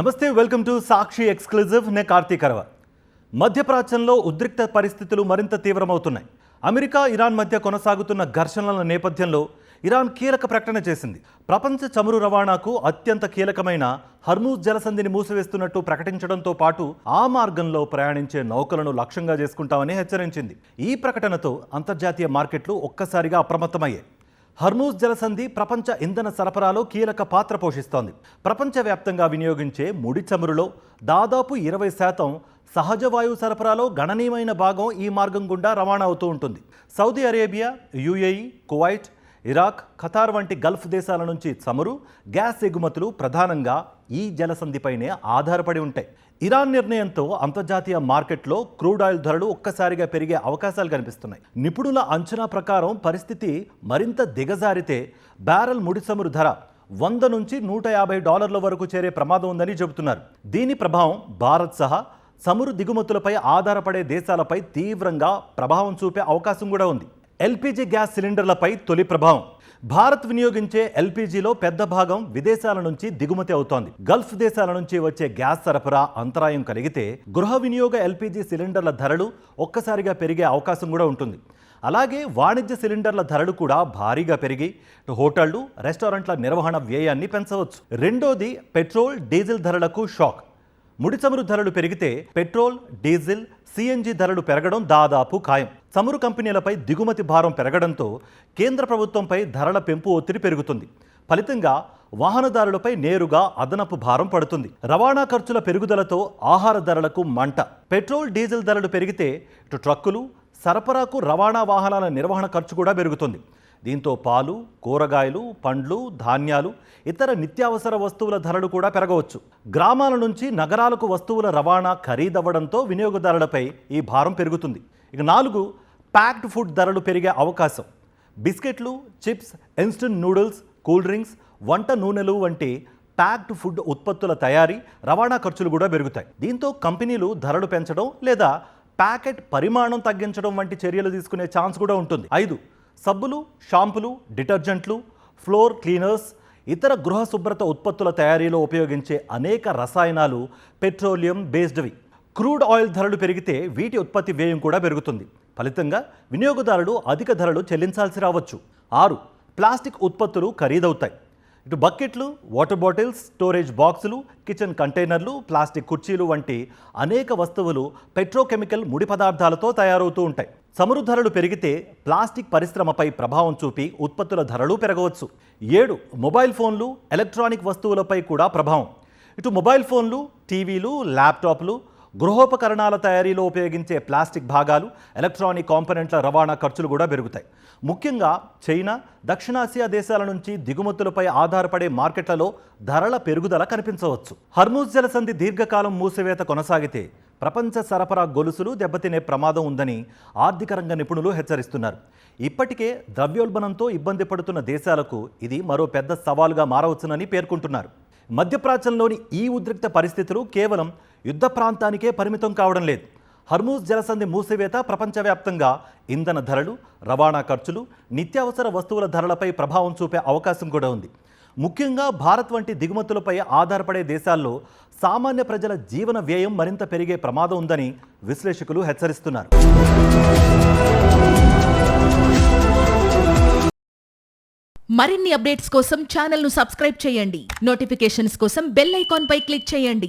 నమస్తే, welcome to Sakshi exclusive. నే కార్తీక్ అరవ. మధ్యప్రాచ్యంలో ఉద్రిక్త పరిస్థితులు మరింత తీవ్రమవుతున్నాయి. అమెరికా ఇరాన్ మధ్య కొనసాగుతున్న ఘర్షణల నేపథ్యంలో ఇరాన్ కీలక ప్రకటన చేసింది. ప్రపంచ చమురు రవాణాకు అత్యంత కీలకమైన హర్మూజ్ జలసంధిని మూసివేస్తున్నట్టు ప్రకటించడంతో పాటు ఆ మార్గంలో ప్రయాణించే నౌకలను లక్ష్యంగా చేసుకుంటామని హెచ్చరించింది. ఈ ప్రకటనతో అంతర్జాతీయ మార్కెట్లు ఒక్కసారిగా అప్రమత్తమయ్యాయి. హర్మూజ్ జలసంధి ప్రపంచ ఇంధన సరఫరాలో కీలక పాత్ర పోషిస్తోంది. ప్రపంచవ్యాప్తంగా వినియోగించే ముడి చమురులో దాదాపు 20% సహజ వాయువు సరఫరాలో గణనీయమైన భాగం ఈ మార్గం గుండా రవాణా అవుతూ ఉంటుంది. Saudi Arabia, UAE, Kuwait, Iraq, Qatar వంటి గల్ఫ్ దేశాల నుంచి చమురు, గ్యాస్ ఎగుమతులు ప్రధానంగా ఈ జలసంధిపైనే ఆధారపడి ఉంటాయి. ఇరాన్ నిర్ణయంతో అంతర్జాతీయ మార్కెట్లో క్రూడ్ ఆయిల్ ధరలు ఒక్కసారిగా పెరిగే అవకాశాలు కనిపిస్తున్నాయి. నిపుణుల అంచనా ప్రకారం పరిస్థితి మరింత దిగజారితే బ్యారెల్ ముడి చమురు ధర $100 నుంచి $150 వరకు చేరే ప్రమాదం ఉందని చెబుతున్నారు. దీని ప్రభావం భారత్ సహా చమురు దిగుమతులపై ఆధారపడే దేశాలపై తీవ్రంగా ప్రభావం చూపే అవకాశం కూడా ఉంది. ఎల్పీజీ గ్యాస్ సిలిండర్లపై తొలి ప్రభావం. భారత్ వినియోగించే ఎల్పీజీలో పెద్ద భాగం విదేశాల నుంచి దిగుమతి అవుతోంది. గల్ఫ్ దేశాల నుంచి వచ్చే గ్యాస్ సరఫరా అంతరాయం కలిగితే గృహ వినియోగ ఎల్పీజీ సిలిండర్ల ధరలు ఒక్కసారిగా పెరిగే అవకాశం కూడా ఉంటుంది. అలాగే వాణిజ్య సిలిండర్ల ధరలు కూడా భారీగా పెరిగి హోటళ్లు, రెస్టారెంట్ల నిర్వహణ వ్యయాన్ని పెంచవచ్చు. రెండోది పెట్రోల్, డీజిల్ ధరలకు షాక్. ముడి చమురు ధరలు పెరిగితే పెట్రోల్, డీజిల్, సిఎన్జి ధరలు పెరగడం దాదాపు ఖాయం. చమురు కంపెనీలపై దిగుమతి భారం పెరగడంతో కేంద్ర ప్రభుత్వంపై ధరల పెంపు ఒత్తిడి పెరుగుతుంది. ఫలితంగా వాహనదారులపై నేరుగా అదనపు భారం పడుతుంది. రవాణా ఖర్చుల పెరుగుదలతో ఆహార ధరలకు మంట. పెట్రోల్, డీజిల్ ధరలు పెరిగితే ఇటు ట్రక్కులు, సరఫరాకు రవాణా వాహనాల నిర్వహణ ఖర్చు కూడా పెరుగుతుంది. దీంతో పాలు, కూరగాయలు, పండ్లు, ధాన్యాలు, ఇతర నిత్యావసర వస్తువుల ధరలు కూడా పెరగవచ్చు. గ్రామాల నుంచి నగరాలకు వస్తువుల రవాణా ఖరీదవ్వడంతో వినియోగదారులపై ఈ భారం పెరుగుతుంది. ఇక 4, ప్యాక్డ్ ఫుడ్ ధరలు పెరిగే అవకాశం. బిస్కెట్లు, chips, instant noodles, cool drinks, వంట నూనెలు వంటి ప్యాక్డ్ ఫుడ్ ఉత్పత్తుల తయారీ, రవాణా ఖర్చులు కూడా పెరుగుతాయి. దీంతో కంపెనీలు ధరలు పెంచడం లేదా ప్యాకెట్ పరిమాణం తగ్గించడం వంటి చర్యలు తీసుకునే ఛాన్స్ కూడా ఉంటుంది. 5, సబ్బులు, షాంపులు, డిటర్జెంట్లు, ఫ్లోర్ క్లీనర్స్, ఇతర గృహ శుభ్రత ఉత్పత్తుల తయారీలో ఉపయోగించే అనేక రసాయనాలు పెట్రోలియం బేస్డ్వి. క్రూడ్ ఆయిల్ ధరలు పెరిగితే వీటి ఉత్పత్తి వ్యయం కూడా పెరుగుతుంది. ఫలితంగా వినియోగదారులు అధిక ధరలు చెల్లించాల్సి రావచ్చు. 6, ప్లాస్టిక్ ఉత్పత్తులు ఖరీదవుతాయి. ఇటు బకెట్లు, వాటర్ బాటిల్స్, స్టోరేజ్ బాక్సులు, కిచెన్ కంటైనర్లు, ప్లాస్టిక్ కుర్చీలు వంటి అనేక వస్తువులు పెట్రోకెమికల్ ముడి పదార్థాలతో తయారవుతూ ఉంటాయి. చమురు ధరలు పెరిగితే ప్లాస్టిక్ పరిశ్రమపై ప్రభావం చూపి ఉత్పత్తుల ధరలు పెరగవచ్చు. 7, మొబైల్ ఫోన్లు, ఎలక్ట్రానిక్ వస్తువులపై కూడా ప్రభావం. ఇటు మొబైల్ ఫోన్లు, టీవీలు, ల్యాప్టాప్లు, గృహోపకరణాల తయారీలో ఉపయోగించే ప్లాస్టిక్ భాగాలు, ఎలక్ట్రానిక్ కాంపోనెంట్ల రవాణా ఖర్చులు కూడా పెరుగుతాయి. ముఖ్యంగా చైనా, దక్షిణాసియా దేశాల నుంచి దిగుమతులపై ఆధారపడే మార్కెట్లలో ధరల పెరుగుదల కనిపించవచ్చు. హర్మూజ్ జలసంధి దీర్ఘకాలం మూసివేత కొనసాగితే ప్రపంచ సరఫరా గొలుసులు దెబ్బతినే ప్రమాదం ఉందని ఆర్థిక రంగ నిపుణులు హెచ్చరిస్తున్నారు. ఇప్పటికే ద్రవ్యోల్బణంతో ఇబ్బంది పడుతున్న దేశాలకు ఇది మరో పెద్ద సవాలుగా మారవచ్చునని పేర్కొంటున్నారు. మధ్యప్రాచ్యంలోని ఈ ఉద్రిక్త పరిస్థితులు కేవలం యుద్ధ ప్రాంతానికే పరిమితం కావడం లేదు. హర్మూజ్ జలసంధి మూసివేత ప్రపంచవ్యాప్తంగా ఇంధన ధరలు, రవాణా ఖర్చులు, నిత్యావసర వస్తువుల ధరలపై ప్రభావం చూపే అవకాశం కూడా ఉంది. ముఖ్యంగా భారత్ వంటి దిగుమతులపై ఆధారపడే దేశాల్లో సామాన్య ప్రజల జీవన వ్యయం మరింత పెరిగే ప్రమాదం ఉందని విశ్లేషకులు హెచ్చరిస్తున్నారు. మరిన్ని అప్డేట్స్ కోసం ఛానల్ను సబ్స్క్రైబ్ చేయండి. నోటిఫికేషన్స్ కోసం బెల్ ఐకాన్ పై క్లిక్ చేయండి.